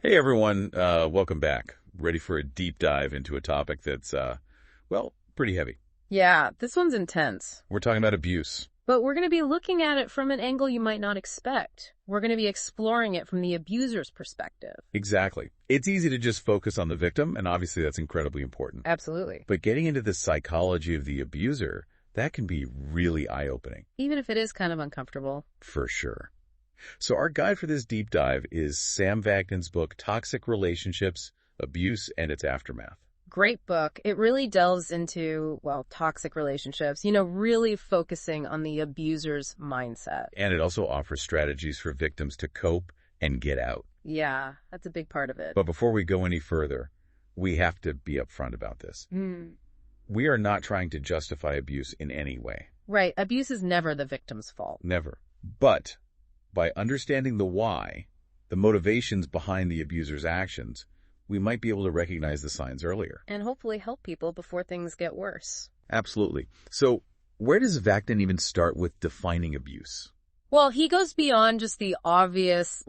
Hey everyone, welcome back. Ready for a deep dive into a topic that's, pretty heavy. Yeah, this one's intense. We're talking about abuse. But we're going to be looking at it from an angle you might not expect. We're going to be exploring it from the abuser's perspective. Exactly. It's easy to just focus on the victim, and obviously that's incredibly important. Absolutely. But getting into the psychology of the abuser, that can be really eye-opening. Even if it is kind of uncomfortable. For sure. So our guide for this deep dive is Sam Vaknin's book, Toxic Relationships, Abuse, and Its Aftermath. Great book. It really delves into, toxic relationships, really focusing on the abuser's mindset. And it also offers strategies for victims to cope and get out. Yeah, that's a big part of it. But before we go any further, we have to be upfront about this. We are not trying to justify abuse in any way. Right. Abuse is never the victim's fault. Never. But by understanding the why, the motivations behind the abuser's actions, we might be able to recognize the signs earlier. And hopefully help people before things get worse. Absolutely. So where does Vaknin even start with defining abuse? Well, he goes beyond just the obvious,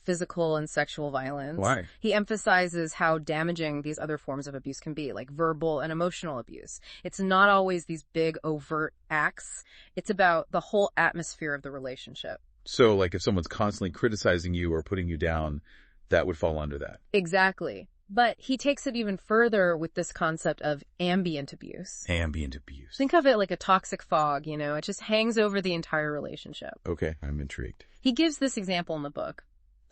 physical and sexual violence. Why? He emphasizes how damaging these other forms of abuse can be, like verbal and emotional abuse. It's not always these big, overt acts. It's about the whole atmosphere of the relationship. So, if someone's constantly criticizing you or putting you down, that would fall under that. Exactly. But he takes it even further with this concept of ambient abuse. Ambient abuse. Think of it like a toxic fog, it just hangs over the entire relationship. Okay, I'm intrigued. He gives this example in the book.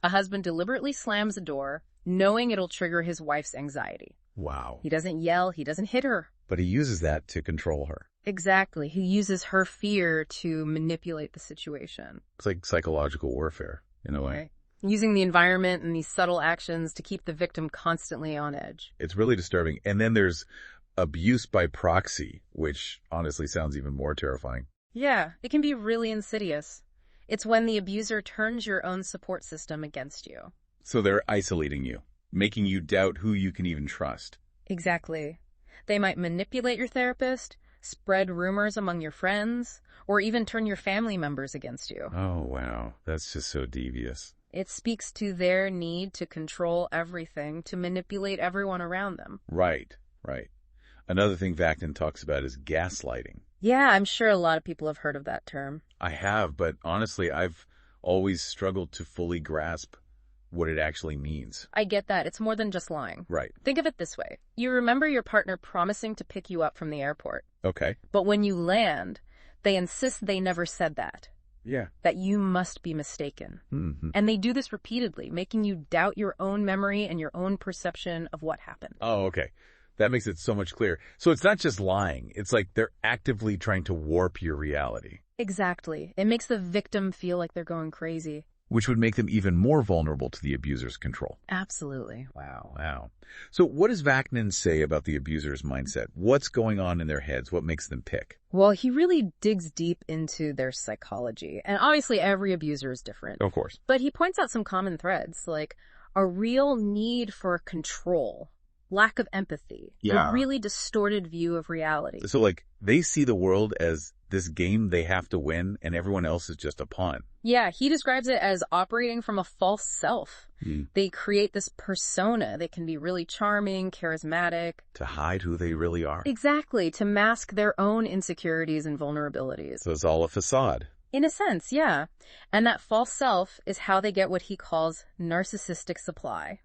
A husband deliberately slams a door, knowing it'll trigger his wife's anxiety. Wow. He doesn't yell, he doesn't hit her. But he uses that to control her. Exactly. He uses her fear to manipulate the situation. It's like psychological warfare, in a way. Right. Using the environment and these subtle actions to keep the victim constantly on edge. It's really disturbing. And then there's abuse by proxy, which honestly sounds even more terrifying. Yeah, it can be really insidious. It's when the abuser turns your own support system against you. So they're isolating you, making you doubt who you can even trust. Exactly. They might manipulate your therapist, spread rumors among your friends, or even turn your family members against you. Oh, wow. That's just so devious. It speaks to their need to control everything, to manipulate everyone around them. Right. Another thing Vaknin talks about is gaslighting. Yeah, I'm sure a lot of people have heard of that term. I have, but honestly, I've always struggled to fully grasp what it actually means. I get that. It's more than just lying. Right. Think of it this way. You remember your partner promising to pick you up from the airport. Okay. But when you land, they insist they never said that. Yeah. That you must be mistaken. Mm-hmm. And they do this repeatedly, making you doubt your own memory and your own perception of what happened. Oh, okay. That makes it so much clearer. So it's not just lying. It's like they're actively trying to warp your reality. Exactly. It makes the victim feel like they're going crazy. Which would make them even more vulnerable to the abuser's control. Absolutely. Wow. So what does Vaknin say about the abuser's mindset? What's going on in their heads? What makes them pick? Well, he really digs deep into their psychology. And obviously every abuser is different. Of course. But he points out some common threads, like a real need for control, lack of empathy, a really distorted view of reality. So they see the world as this game they have to win and everyone else is just a pawn. Yeah, he describes it as operating from a false self. Mm. They create this persona. They can be really charming, charismatic. To hide who they really are. Exactly, to mask their own insecurities and vulnerabilities. So it's all a facade. In a sense, yeah. And that false self is how they get what he calls narcissistic supply.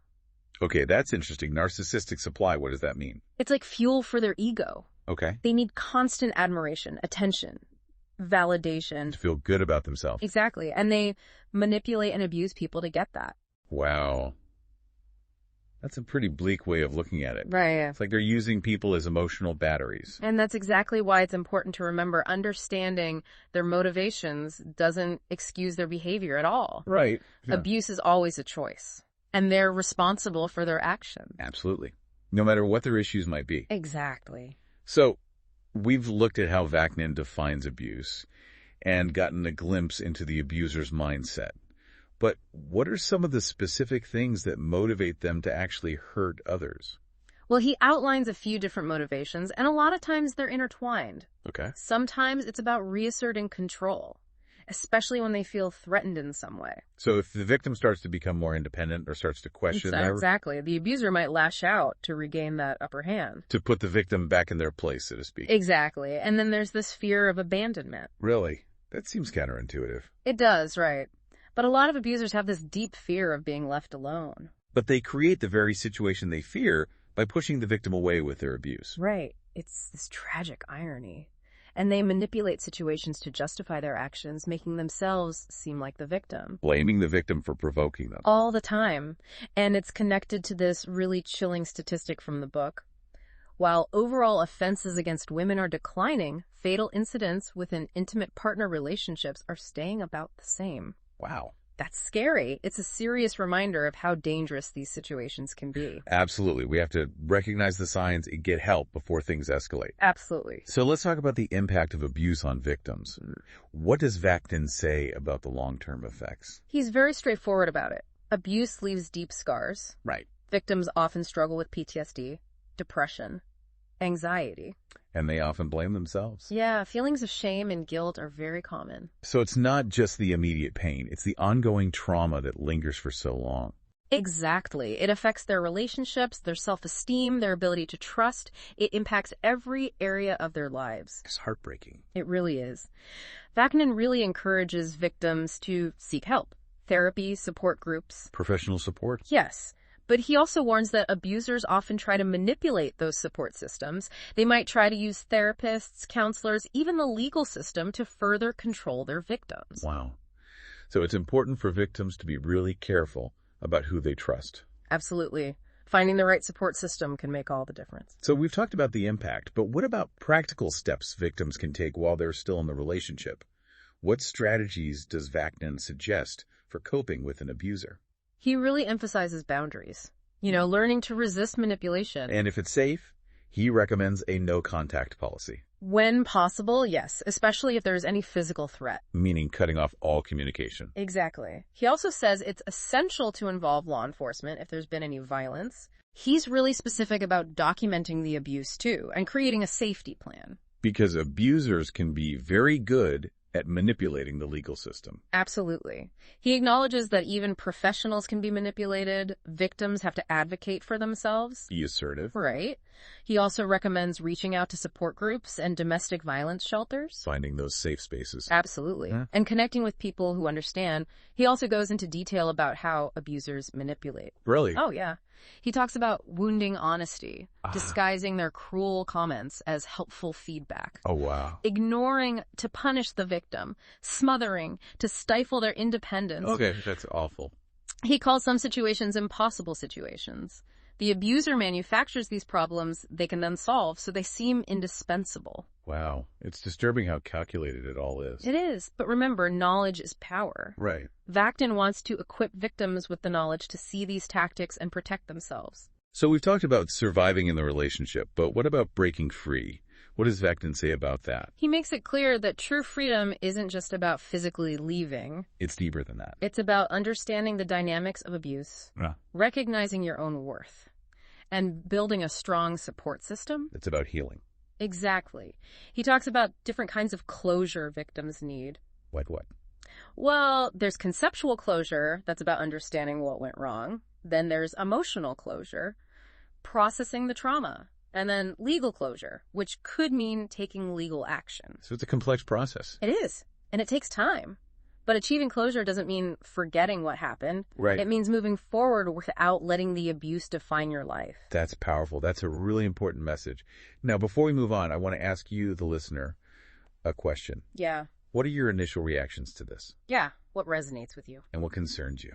Okay, that's interesting. Narcissistic supply, what does that mean? It's like fuel for their ego. Okay. They need constant admiration, attention, validation. To feel good about themselves. Exactly. And they manipulate and abuse people to get that. Wow. That's a pretty bleak way of looking at it. Right. It's like they're using people as emotional batteries. And that's exactly why it's important to remember understanding their motivations doesn't excuse their behavior at all. Right. Yeah. Abuse is always a choice. And they're responsible for their actions. Absolutely. No matter what their issues might be. Exactly. So, we've looked at how Vaknin defines abuse and gotten a glimpse into the abuser's mindset. But what are some of the specific things that motivate them to actually hurt others? Well, he outlines a few different motivations, and a lot of times they're intertwined. Okay. Sometimes it's about reasserting control. especially when they feel threatened in some way. So if the victim starts to become more independent or starts to question their... Exactly. The abuser might lash out to regain that upper hand. To put the victim back in their place, so to speak. Exactly. And then there's this fear of abandonment. Really? That seems counterintuitive. It does, right. But a lot of abusers have this deep fear of being left alone. But they create the very situation they fear by pushing the victim away with their abuse. Right. It's this tragic irony. And they manipulate situations to justify their actions, making themselves seem like the victim. Blaming the victim for provoking them. All the time. And it's connected to this really chilling statistic from the book. While overall offenses against women are declining, fatal incidents within intimate partner relationships are staying about the same. Wow. That's scary. It's a serious reminder of how dangerous these situations can be. Absolutely. We have to recognize the signs and get help before things escalate. Absolutely. So let's talk about the impact of abuse on victims. What does Vaknin say about the long-term effects? He's very straightforward about it. Abuse leaves deep scars. Right. Victims often struggle with PTSD, depression, anxiety. And they often blame themselves. Yeah, feelings of shame and guilt are very common. So it's not just the immediate pain, it's the ongoing trauma that lingers for so long. Exactly. It affects their relationships, their self-esteem, their ability to trust. It impacts every area of their lives. It's heartbreaking. It really is. Vaknin really encourages victims to seek help. Therapy, support groups. Professional support? Yes. But he also warns that abusers often try to manipulate those support systems. They might try to use therapists, counselors, even the legal system to further control their victims. Wow. So it's important for victims to be really careful about who they trust. Absolutely. Finding the right support system can make all the difference. So we've talked about the impact, but what about practical steps victims can take while they're still in the relationship? What strategies does Vaknin suggest for coping with an abuser? He really emphasizes boundaries. Learning to resist manipulation. And if it's safe, he recommends a no-contact policy. When possible, yes, especially if there's any physical threat. Meaning cutting off all communication. Exactly. He also says it's essential to involve law enforcement if there's been any violence. He's really specific about documenting the abuse, too, and creating a safety plan. Because abusers can be very good at manipulating the legal system. Absolutely. He acknowledges that even professionals can be manipulated. Victims have to advocate for themselves. Be assertive. Right. He also recommends reaching out to support groups and domestic violence shelters. Finding those safe spaces. Absolutely. And connecting with people who understand. He also goes into detail about how abusers manipulate. Really? Oh, yeah. He talks about wounding honesty, disguising their cruel comments as helpful feedback. Oh, wow. Ignoring to punish the victim, smothering to stifle their independence. Okay, that's awful. He calls some situations impossible situations. The abuser manufactures these problems they can then solve, so they seem indispensable. Wow. It's disturbing how calculated it all is. It is, but remember, knowledge is power. Right. Vaknin wants to equip victims with the knowledge to see these tactics and protect themselves. So we've talked about surviving in the relationship, but what about breaking free? What does Vaknin say about that? He makes it clear that true freedom isn't just about physically leaving. It's deeper than that. It's about understanding the dynamics of abuse, recognizing your own worth, and building a strong support system. It's about healing. Exactly. He talks about different kinds of closure victims need. Like what? Well, there's conceptual closure, that's about understanding what went wrong. Then there's emotional closure, processing the trauma. And then legal closure, which could mean taking legal action. So it's a complex process. It is, and it takes time. But achieving closure doesn't mean forgetting what happened. Right. It means moving forward without letting the abuse define your life. That's powerful. That's a really important message. Now, before we move on, I want to ask you, the listener, a question. Yeah. What are your initial reactions to this? Yeah. What resonates with you? And what concerns you?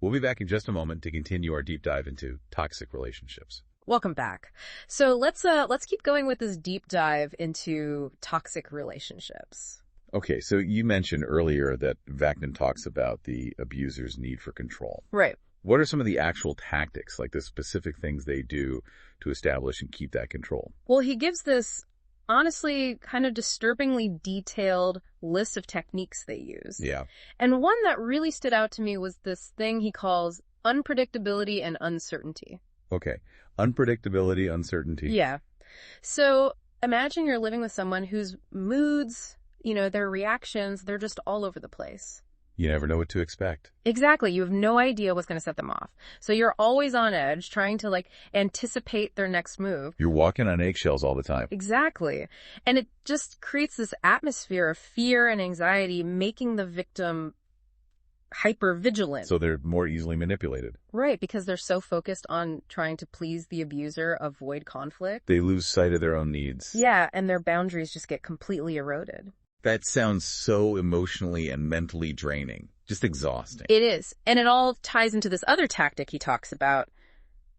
We'll be back in just a moment to continue our deep dive into toxic relationships. Welcome back. So let's keep going with this deep dive into toxic relationships. Okay, so you mentioned earlier that Vaknin talks about the abuser's need for control. Right. What are some of the actual tactics, like the specific things they do to establish and keep that control? Well, he gives this honestly kind of disturbingly detailed list of techniques they use. Yeah. And one that really stood out to me was this thing he calls unpredictability and uncertainty. Okay. Unpredictability, uncertainty. Yeah. So imagine you're living with someone whose moods Their reactions, they're just all over the place. You never know what to expect. Exactly. You have no idea what's going to set them off. So you're always on edge, trying to anticipate their next move. You're walking on eggshells all the time. Exactly. And it just creates this atmosphere of fear and anxiety, making the victim hyper-vigilant. So they're more easily manipulated. Right, because they're so focused on trying to please the abuser, avoid conflict. They lose sight of their own needs. Yeah, and their boundaries just get completely eroded. That sounds so emotionally and mentally draining. Just exhausting. It is. And it all ties into this other tactic he talks about,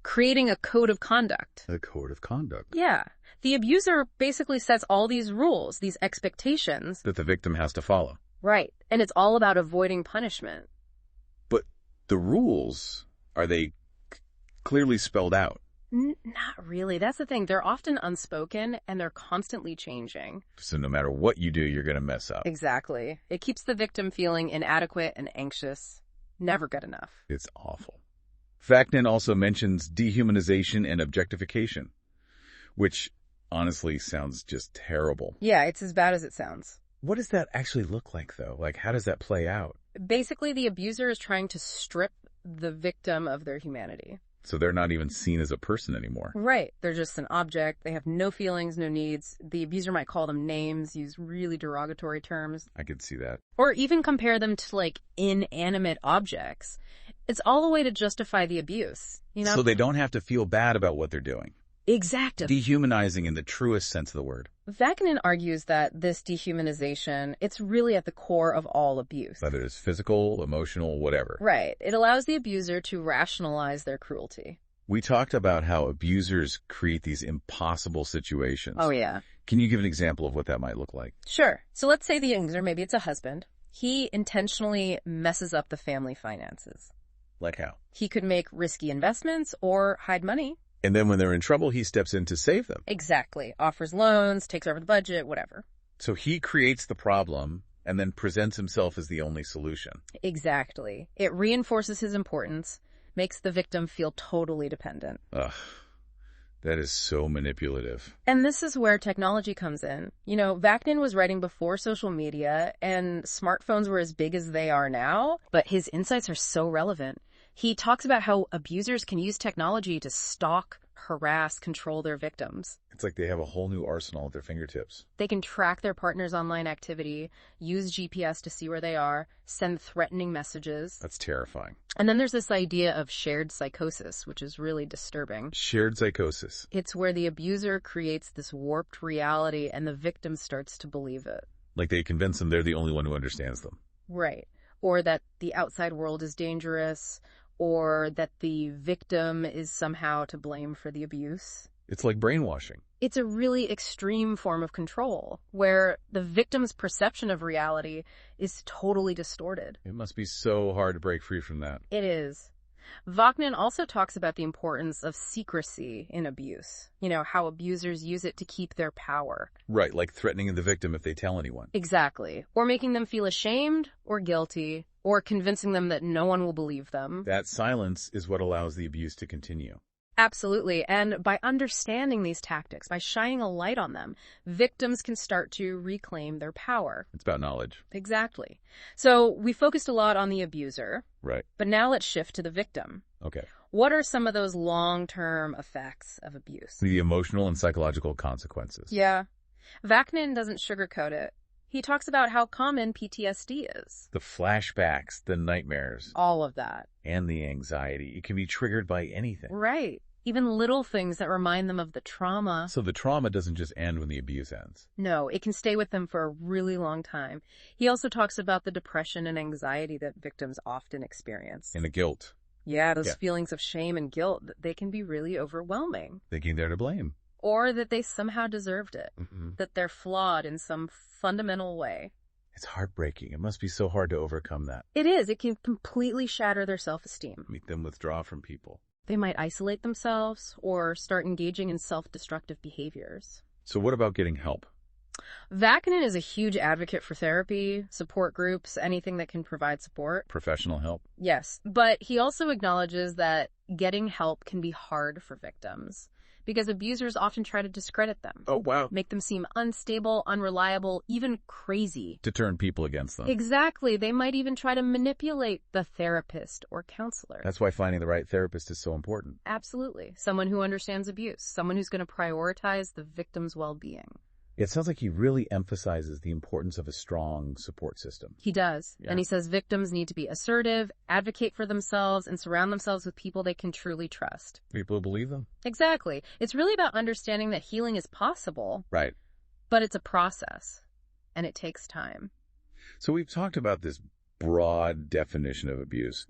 creating a code of conduct. A code of conduct. Yeah. The abuser basically sets all these rules, these expectations. That the victim has to follow. Right. And it's all about avoiding punishment. But the rules, are they clearly spelled out? Not really. That's the thing. They're often unspoken and they're constantly changing. So no matter what you do, you're going to mess up. Exactly. It keeps the victim feeling inadequate and anxious. Never good enough. It's awful. Vaknin also mentions dehumanization and objectification, which honestly sounds just terrible. Yeah, it's as bad as it sounds. What does that actually look like, though? How does that play out? Basically, the abuser is trying to strip the victim of their humanity. So they're not even seen as a person anymore. Right. They're just an object. They have no feelings, no needs. The abuser might call them names, use really derogatory terms. I could see that. Or even compare them to, inanimate objects. It's all a way to justify the abuse, So they don't have to feel bad about what they're doing. Exactly. Dehumanizing in the truest sense of the word. Vaknin argues that this dehumanization, it's really at the core of all abuse. Whether it's physical, emotional, whatever. Right. It allows the abuser to rationalize their cruelty. We talked about how abusers create these impossible situations. Oh, yeah. Can you give an example of what that might look like? Sure. So let's say the abuser, maybe it's a husband. He intentionally messes up the family finances. Like how? He could make risky investments or hide money. And then when they're in trouble, he steps in to save them. Exactly. Offers loans, takes over the budget, whatever. So he creates the problem and then presents himself as the only solution. Exactly. It reinforces his importance, makes the victim feel totally dependent. Ugh, that is so manipulative. And this is where technology comes in. Vaknin was writing before social media and smartphones were as big as they are now, but his insights are so relevant. He talks about how abusers can use technology to stalk, harass, control their victims. It's like they have a whole new arsenal at their fingertips. They can track their partner's online activity, use GPS to see where they are, send threatening messages. That's terrifying. And then there's this idea of shared psychosis, which is really disturbing. Shared psychosis. It's where the abuser creates this warped reality and the victim starts to believe it. Like they convince them they're the only one who understands them. Right. Or that the outside world is dangerous, or that the victim is somehow to blame for the abuse. It's like brainwashing. It's a really extreme form of control, where the victim's perception of reality is totally distorted. It must be so hard to break free from that. It is. Vaknin also talks about the importance of secrecy in abuse. How abusers use it to keep their power. Right, like threatening the victim if they tell anyone. Exactly. Or making them feel ashamed or guilty, or convincing them that no one will believe them. That silence is what allows the abuse to continue. Absolutely. And by understanding these tactics, by shining a light on them, victims can start to reclaim their power. It's about knowledge. Exactly. So we focused a lot on the abuser. Right. But now let's shift to the victim. Okay. What are some of those long-term effects of abuse? The emotional and psychological consequences. Yeah. Vaknin doesn't sugarcoat it. He talks about how common PTSD is. The flashbacks, the nightmares. All of that. And the anxiety. It can be triggered by anything. Right. Even little things that remind them of the trauma. So the trauma doesn't just end when the abuse ends. No, it can stay with them for a really long time. He also talks about the depression and anxiety that victims often experience. And the guilt. Yeah, those feelings of shame and guilt, they can be really overwhelming. Thinking they're to blame. Or that they somehow deserved it. Mm-hmm. That they're flawed in some fundamental way. It's heartbreaking. It must be so hard to overcome that. It is. It can completely shatter their self-esteem. Make them withdraw from people. They might isolate themselves or start engaging in self-destructive behaviors. So what about getting help? Vaknin is a huge advocate for therapy, support groups, anything that can provide support. Professional help? Yes, but he also acknowledges that getting help can be hard for victims because abusers often try to discredit them. Oh, wow. Make them seem unstable, unreliable, even crazy. To turn people against them. Exactly. They might even try to manipulate the therapist or counselor. That's why finding the right therapist is so important. Absolutely. Someone who understands abuse. Someone who's going to prioritize the victim's well-being. It sounds like he really emphasizes the importance of a strong support system. He does. Yeah. And he says victims need to be assertive, advocate for themselves, and surround themselves with people they can truly trust. People who believe them? Exactly. It's really about understanding that healing is possible. Right. But it's a process, and it takes time. So we've talked about this broad definition of abuse,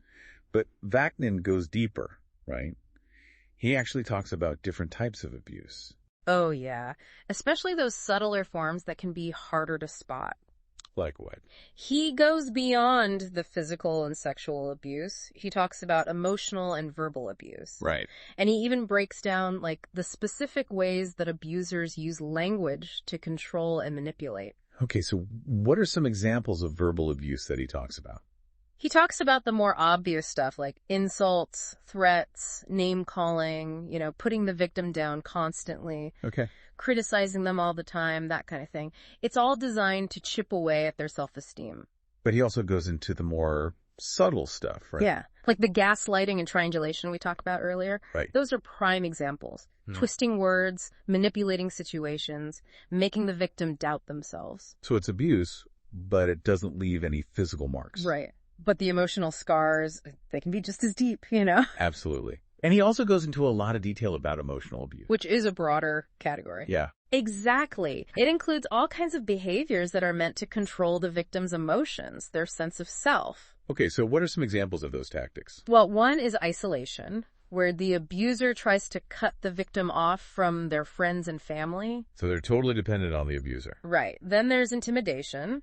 but Vaknin goes deeper, right? He actually talks about different types of abuse. Oh, yeah. Especially those subtler forms that can be harder to spot. Like what? He goes beyond the physical and sexual abuse. He talks about emotional and verbal abuse. Right. And he even breaks down, like, the specific ways that abusers use language to control and manipulate. Okay, so what are some examples of verbal abuse that he talks about? He talks about the more obvious stuff like insults, threats, name-calling, putting the victim down constantly. Okay. Criticizing them all the time, that kind of thing. It's all designed to chip away at their self-esteem. But he also goes into the more subtle stuff, right? Yeah. Like the gaslighting and triangulation we talked about earlier. Right. Those are prime examples. Twisting words, manipulating situations, making the victim doubt themselves. So it's abuse, but it doesn't leave any physical marks. Right. But the emotional scars, they can be just as deep, Absolutely. And he also goes into a lot of detail about emotional abuse. Which is a broader category. Yeah. Exactly. It includes all kinds of behaviors that are meant to control the victim's emotions, their sense of self. Okay, so what are some examples of those tactics? Well, one is isolation, where the abuser tries to cut the victim off from their friends and family. So they're totally dependent on the abuser. Right. Then there's intimidation,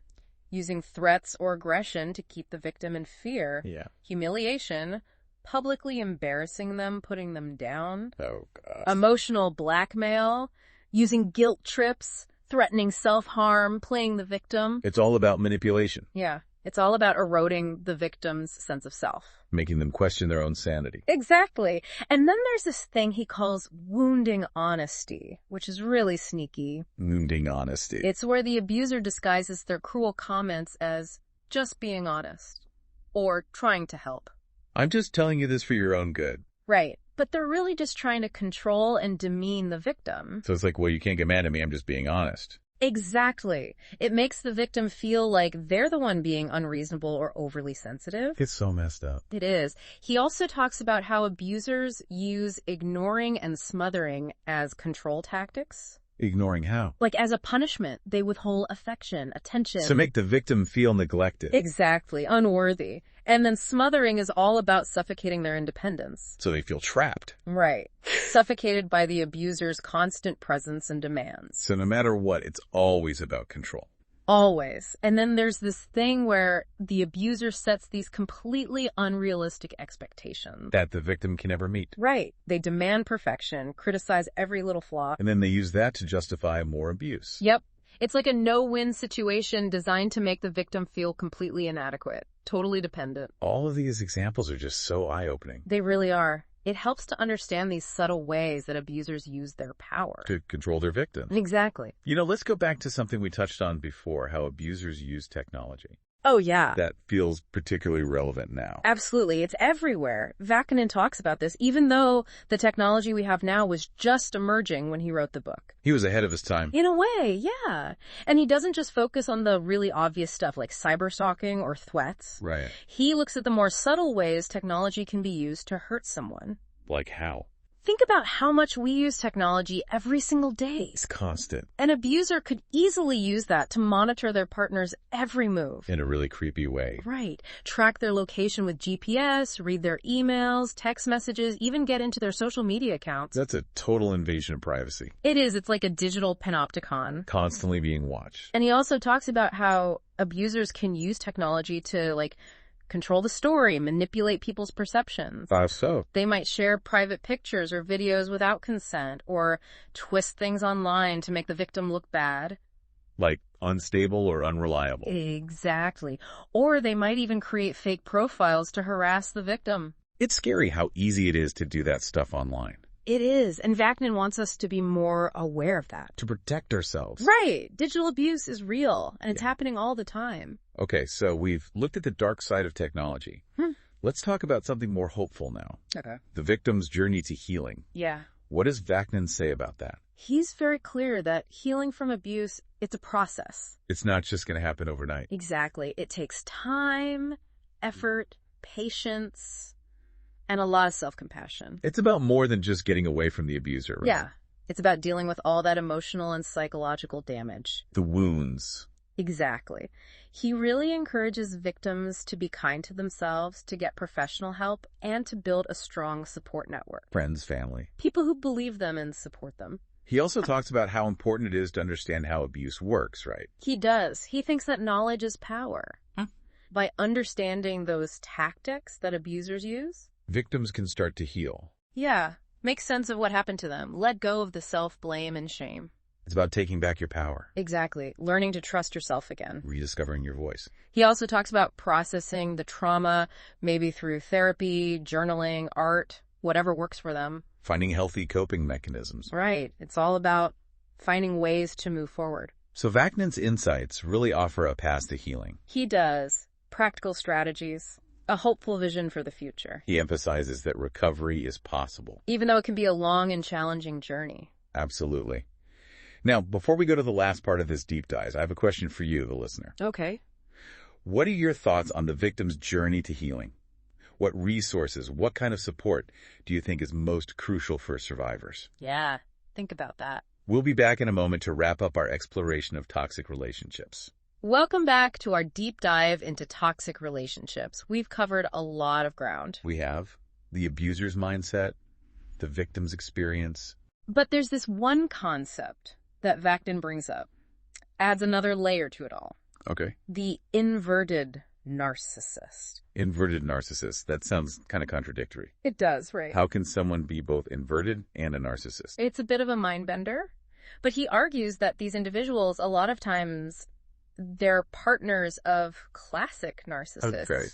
using threats or aggression to keep the victim in fear. Yeah. Humiliation, publicly embarrassing them, putting them down. Oh, God. Emotional blackmail, using guilt trips, threatening self-harm, playing the victim. It's all about manipulation. Yeah. It's all about eroding the victim's sense of self. Making them question their own sanity. Exactly. And then there's this thing he calls wounding honesty, which is really sneaky. Wounding honesty. It's where the abuser disguises their cruel comments as just being honest or trying to help. I'm just telling you this for your own good. Right. But they're really just trying to control and demean the victim. So it's like, well, you can't get mad at me. I'm just being honest. Exactly. It makes the victim feel like they're the one being unreasonable or overly sensitive. It's so messed up. It is. He also talks about how abusers use ignoring and smothering as control tactics. Ignoring how? Like as a punishment, they withhold affection, attention. To make the victim feel neglected. Exactly. Unworthy. And then smothering is all about suffocating their independence. So they feel trapped. Right. Suffocated by the abuser's constant presence and demands. So no matter what, it's always about control. Always. And then there's this thing where the abuser sets these completely unrealistic expectations. That the victim can never meet. Right. They demand perfection, criticize every little flaw. And then they use that to justify more abuse. Yep. It's like a no-win situation designed to make the victim feel completely inadequate, totally dependent. All of these examples are just so eye-opening. They really are. It helps to understand these subtle ways that abusers use their power. To control their victims. Exactly. Let's go back to something we touched on before, how abusers use technology. Oh, yeah. That feels particularly relevant now. Absolutely. It's everywhere. Vaknin talks about this, even though the technology we have now was just emerging when he wrote the book. He was ahead of his time. In a way, yeah. And he doesn't just focus on the really obvious stuff like cyberstalking or threats. Right. He looks at the more subtle ways technology can be used to hurt someone. Like how? Think about how much we use technology every single day. It's constant. An abuser could easily use that to monitor their partner's every move. In a really creepy way. Right. Track their location with GPS, read their emails, text messages, even get into their social media accounts. That's a total invasion of privacy. It is. It's like a digital panopticon. Constantly being watched. And he also talks about how abusers can use technology to, control the story, manipulate people's perceptions. So? They might share private pictures or videos without consent, or twist things online to make the victim look bad. Like unstable or unreliable. Exactly. Or they might even create fake profiles to harass the victim. It's scary how easy it is to do that stuff online. It is, and Vaknin wants us to be more aware of that. To protect ourselves. Right. Digital abuse is real, and it's happening all the time. Okay, so we've looked at the dark side of technology. Let's talk about something more hopeful now. Okay. The victim's journey to healing. Yeah. What does Vaknin say about that? He's very clear that healing from abuse, it's a process. It's not just going to happen overnight. Exactly. It takes time, effort, patience, and a lot of self-compassion. It's about more than just getting away from the abuser, right? Yeah. It's about dealing with all that emotional and psychological damage. The wounds. Exactly. He really encourages victims to be kind to themselves, to get professional help, and to build a strong support network. Friends, family. People who believe them and support them. He also talks about how important it is to understand how abuse works, right? He does. He thinks that knowledge is power. By understanding those tactics that abusers use, Victims can start to heal. yeah, make sense of what happened to them. Let go of the self-blame and shame. It's about taking back your power. Exactly. Learning to trust yourself again. Rediscovering your voice. He also talks about processing the trauma, maybe through therapy, journaling, art, whatever works for them. Finding healthy coping mechanisms. Right. It's all about finding ways to move forward. So Vaknin's insights really offer a path to healing. He does. Practical strategies. A hopeful vision for the future. He emphasizes that recovery is possible. Even though it can be a long and challenging journey. Absolutely. Now, before we go to the last part of this deep dive, I have a question for you, the listener. Okay. What are your thoughts on the victim's journey to healing? What resources, what kind of support do you think is most crucial for survivors? Yeah. Think about that. We'll be back in a moment to wrap up our exploration of toxic relationships. Welcome back to our deep dive into toxic relationships. We've covered a lot of ground. We have the abuser's mindset, the victim's experience. But there's this one concept that Vaknin brings up. Adds another layer to it all. Okay. The inverted narcissist. Inverted narcissist. That sounds kind of contradictory. It does, right? How can someone be both inverted and a narcissist? It's a bit of a mind bender. But he argues that these individuals, a lot of times, they're partners of classic narcissists. Okay.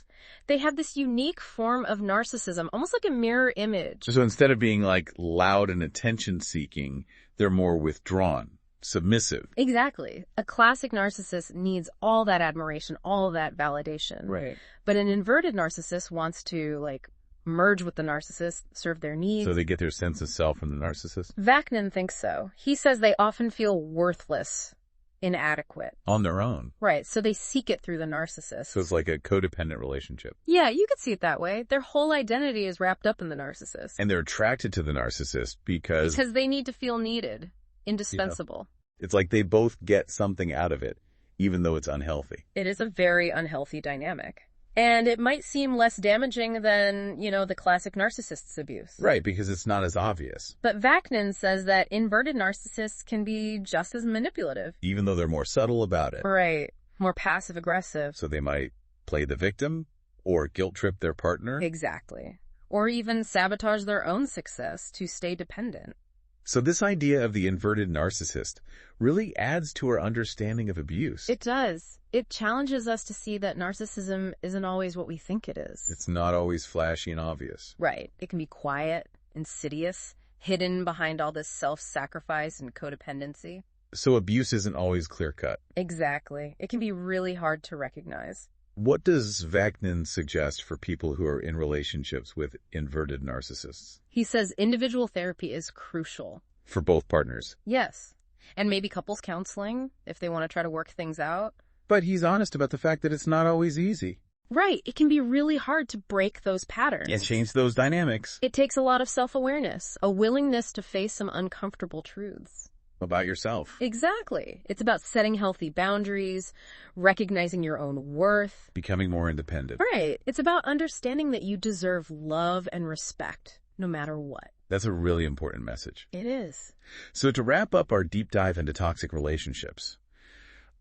They have this unique form of narcissism, almost like a mirror image. So instead of being like loud and attention-seeking, they're more withdrawn, submissive. Exactly. A classic narcissist needs all that admiration, all that validation. Right. But an inverted narcissist wants to, merge with the narcissist, serve their needs. So they get their sense of self from the narcissist? Vaknin thinks so. He says they often feel worthless, inadequate. On their own. Right, so they seek it through the narcissist. So it's like a codependent relationship. Yeah, you could see it that way. Their whole identity is wrapped up in the narcissist. And they're attracted to the narcissist because they need to feel needed, indispensable. it's like they both get something out of it, even though it's unhealthy. It is a very unhealthy dynamic. And it might seem less damaging than, the classic narcissist's abuse. Right, because it's not as obvious. But Vaknin says that inverted narcissists can be just as manipulative. Even though they're more subtle about it. Right. More passive-aggressive. So they might play the victim or guilt-trip their partner. Exactly. Or even sabotage their own success to stay dependent. So this idea of the inverted narcissist really adds to our understanding of abuse. It does. It challenges us to see that narcissism isn't always what we think it is. It's not always flashy and obvious. Right. It can be quiet, insidious, hidden behind all this self-sacrifice and codependency. So abuse isn't always clear-cut. Exactly. It can be really hard to recognize. What does Vaknin suggest for people who are in relationships with inverted narcissists? He says individual therapy is crucial. For both partners. Yes. And maybe couples counseling if they want to try to work things out. But he's honest about the fact that it's not always easy. Right. It can be really hard to break those patterns. And change those dynamics. It takes a lot of self-awareness, a willingness to face some uncomfortable truths. About yourself. Exactly. It's about setting healthy boundaries, recognizing your own worth. Becoming more independent. Right. It's about understanding that you deserve love and respect, no matter what. That's a really important message. It is. So to wrap up our deep dive into toxic relationships,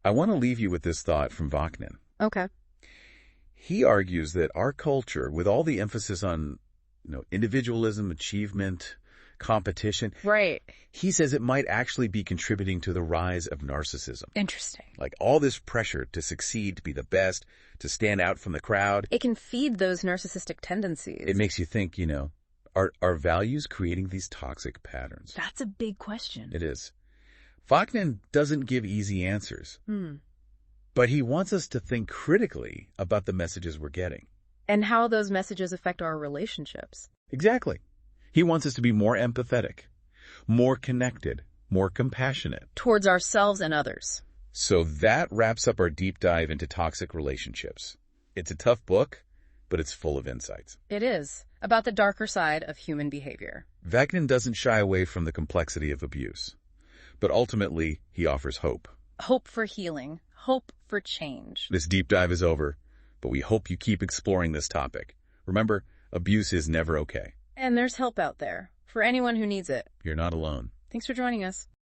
I want to leave you with this thought from Vaknin. Okay. He argues that our culture, with all the emphasis on, individualism, achievement, competition. Right. He says it might actually be contributing to the rise of narcissism. Interesting. Like all this pressure to succeed, to be the best, to stand out from the crowd. It can feed those narcissistic tendencies. It makes you think, Are values creating these toxic patterns? That's a big question. It is. Vaknin doesn't give easy answers, but he wants us to think critically about the messages we're getting. And how those messages affect our relationships. Exactly. He wants us to be more empathetic, more connected, more compassionate. Towards ourselves and others. So that wraps up our deep dive into toxic relationships. It's a tough book, but it's full of insights. It is. About the darker side of human behavior. Vaknin doesn't shy away from the complexity of abuse, but ultimately he offers hope. Hope for healing. Hope for change. This deep dive is over, but we hope you keep exploring this topic. Remember, abuse is never okay. And there's help out there for anyone who needs it. You're not alone. Thanks for joining us.